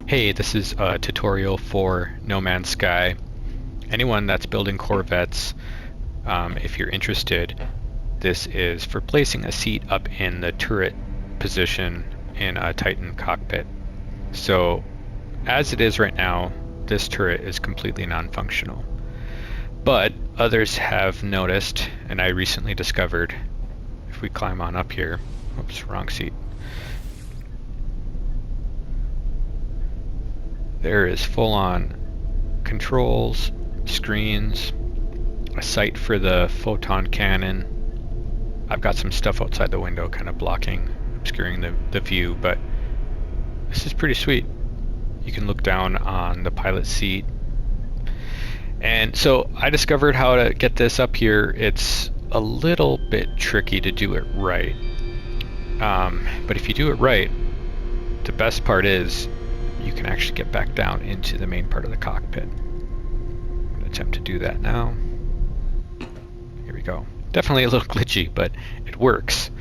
Hey, this is a tutorial for No Man's Sky. Anyone that's building Corvettes, if you're interested, this is for placing a seat up in the turret position in a Titan cockpit. So, as it is right now, this turret is completely non-functional. But others have noticed, and I recently discovered, if we climb on up here, oops, wrong seat. There is full-on controls, screens, a sight for the photon cannon. I've got some stuff outside the window kind of blocking, obscuring the view, but this is pretty sweet. You can look down on the pilot seat. And so I discovered how to get this up here. It's a little bit tricky to do it right. But if you do it right, the best part is you can actually get back down into the main part of the cockpit. I'm going to attempt to do that now. Here we go. Definitely a little glitchy, but it works.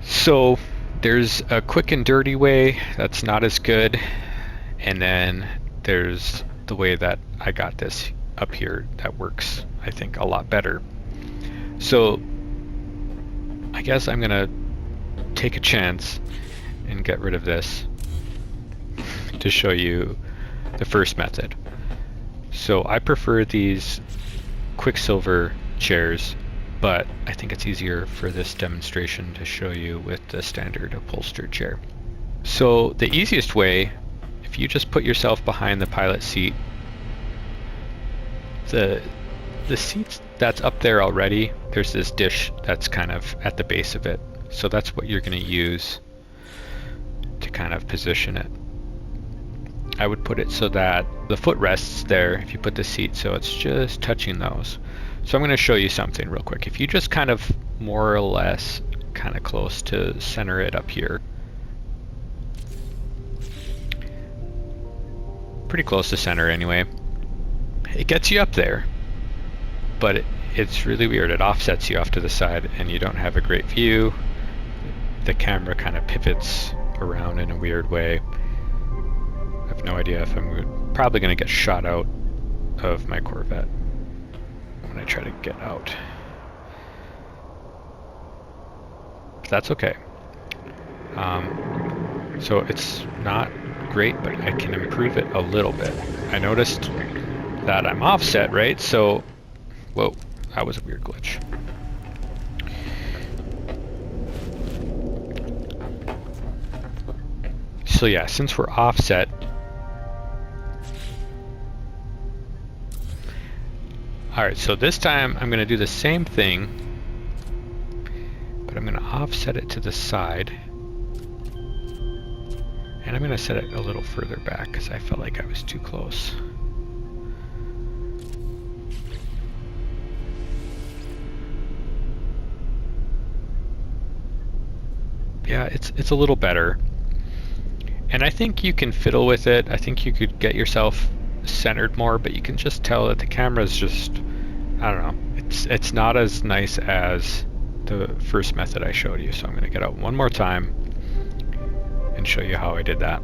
So there's a quick and dirty way that's not as good, and then there's the way that I got this up here that works, I think, a lot better. So I guess I'm going to take a chance and get rid of this to show you the first method. So I prefer these Quicksilver chairs, but I think it's easier for this demonstration to show you with the standard upholstered chair. So the easiest way, if you just put yourself behind the pilot seat, the seat that's up there already, there's this dish that's kind of at the base of it. So that's what you're going to use to kind of position it. I would put it so that the foot rests there if you put the seat so it's just touching those. So I'm going to show you something real quick. If you just kind of more or less kind of close to center it up here, pretty close to center anyway, it gets you up there, but it's really weird. It offsets you off to the side and you don't have a great view. The camera kind of pivots around in a weird way. I have no idea if I'm probably going to get shot out of my Corvette when I try to get out. But that's okay. So it's not great, but I can improve it a little bit. I noticed that I'm offset, right? So, whoa, that was a weird glitch. So yeah, since we're offset, alright, so this time I'm going to do the same thing, but I'm going to offset it to the side, and I'm going to set it a little further back because I felt like I was too close. Yeah, it's a little better. And I think you can fiddle with it. I think you could get yourself centered more, but you can just tell that the camera's just, I don't know, it's not as nice as the first method I showed you. So I'm going to get out one more time and show you how I did that.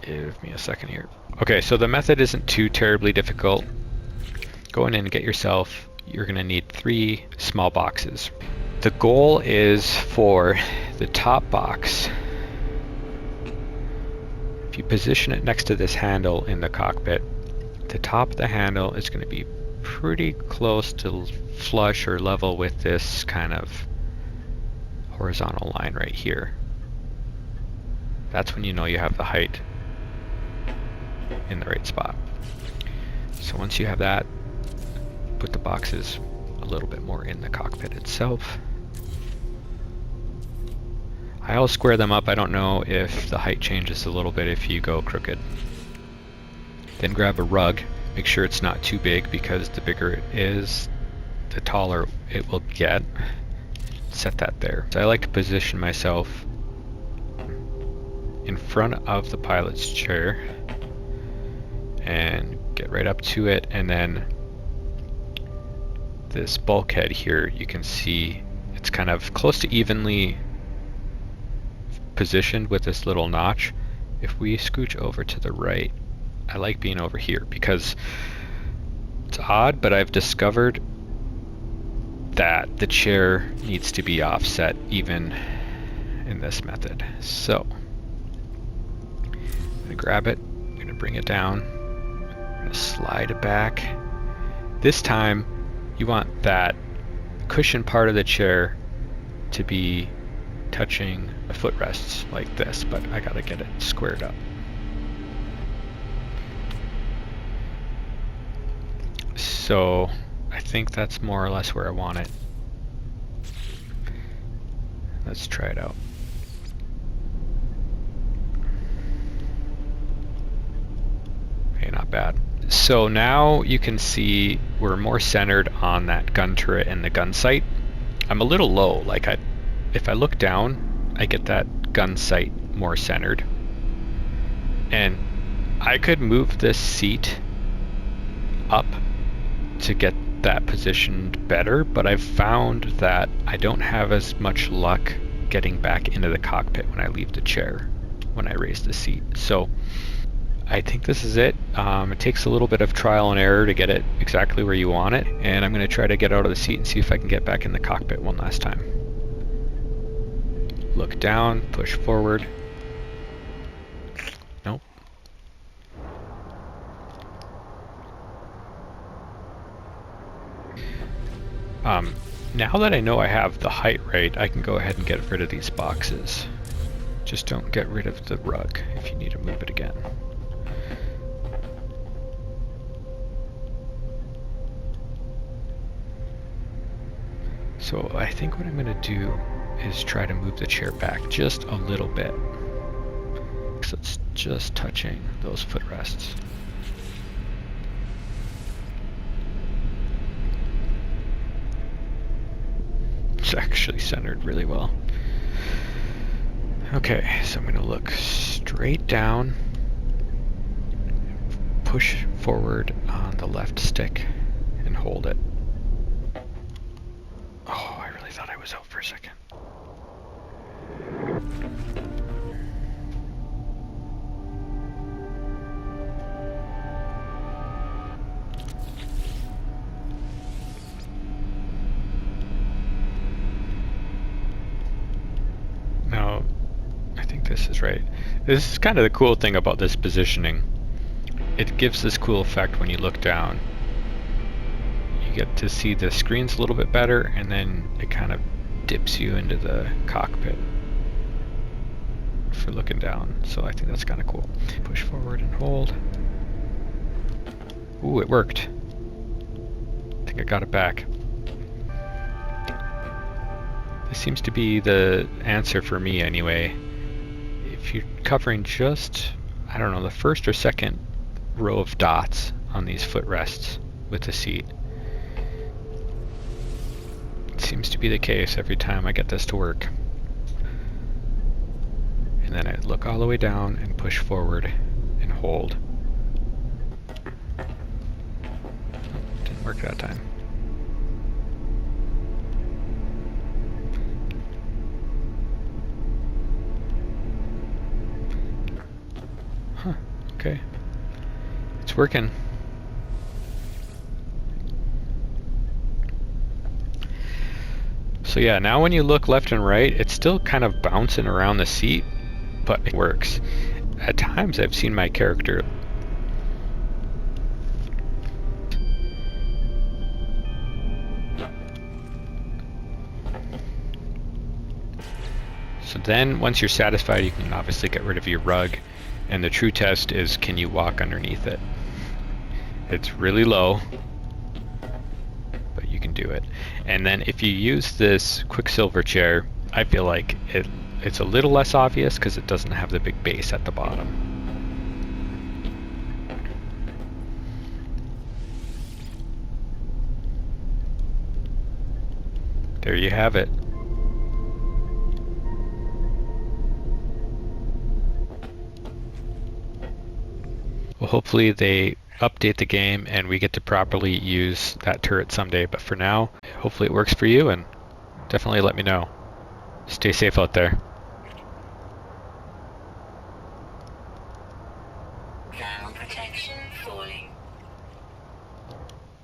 Give me a second here. Okay, so the method isn't too terribly difficult. Go in and get yourself, you're going to need 3 small boxes. The goal is for the top box, if you position it next to this handle in the cockpit, the top of the handle is going to be pretty close to flush or level with this kind of horizontal line right here. That's when you know you have the height in the right spot. So once you have that, put the boxes a little bit more in the cockpit itself. I'll square them up. I don't know if the height changes a little bit if you go crooked. Then grab a rug. Make sure it's not too big because the bigger it is, the taller it will get. Set that there. So I like to position myself in front of the pilot's chair and get right up to it, and then this bulkhead here, you can see it's kind of close to evenly positioned with this little notch. If we scooch over to the right, I like being over here because it's odd, but I've discovered that the chair needs to be offset even in this method. So I'm gonna grab it, I'm gonna bring it down, I'm gonna slide it back. This time you want that cushion part of the chair to be touching the footrests like this, but I gotta get it squared up. So I think that's more or less where I want it. Let's try it out. Okay, not bad. So now you can see we're more centered on that gun turret and the gun sight. I'm a little low, like if I look down, I get that gun sight more centered. And I could move this seat up to get that positioned better, but I've found that I don't have as much luck getting back into the cockpit when I leave the chair, when I raise the seat. So I think this is it. It takes a little bit of trial and error to get it exactly where you want it, and I'm going to try to get out of the seat and see if I can get back in the cockpit one last time. Look down, push forward. Nope. Now that I know I have the height right, I can go ahead and get rid of these boxes. Just don't get rid of the rug if you need to move it again. So I think what I'm going to do is try to move the chair back just a little bit, so it's just touching those footrests. It's actually centered really well. Okay, so I'm going to look straight down, push forward on the left stick, and hold it. Oh, I really thought I was out for a second. No, I think this is right. This is kind of the cool thing about this positioning. It gives this cool effect when you look down. You get to see the screens a little bit better, and then it kind of dips you into the cockpit for looking down. So I think that's kind of cool. Push forward and hold. Ooh, it worked. I think I got it back. This seems to be the answer for me anyway. If you're covering just, I don't know, the first or second row of dots on these footrests with the seat, it seems to be the case every time I get this to work. And then I look all the way down and push forward and hold. Didn't work that time. Huh, okay. It's working. So yeah, now when you look left and right, it's still kind of bouncing around the seat, but it works. At times I've seen my character so then once you're satisfied, you can obviously get rid of your rug, and the true test is, can you walk underneath it? It's really low, but you can do it. And then if you use this Quicksilver chair, I feel like it's a little less obvious because it doesn't have the big base at the bottom. There you have it. Well, hopefully they update the game and we get to properly use that turret someday, but for now, hopefully it works for you, and definitely let me know. Stay safe out there. Thermal protection falling.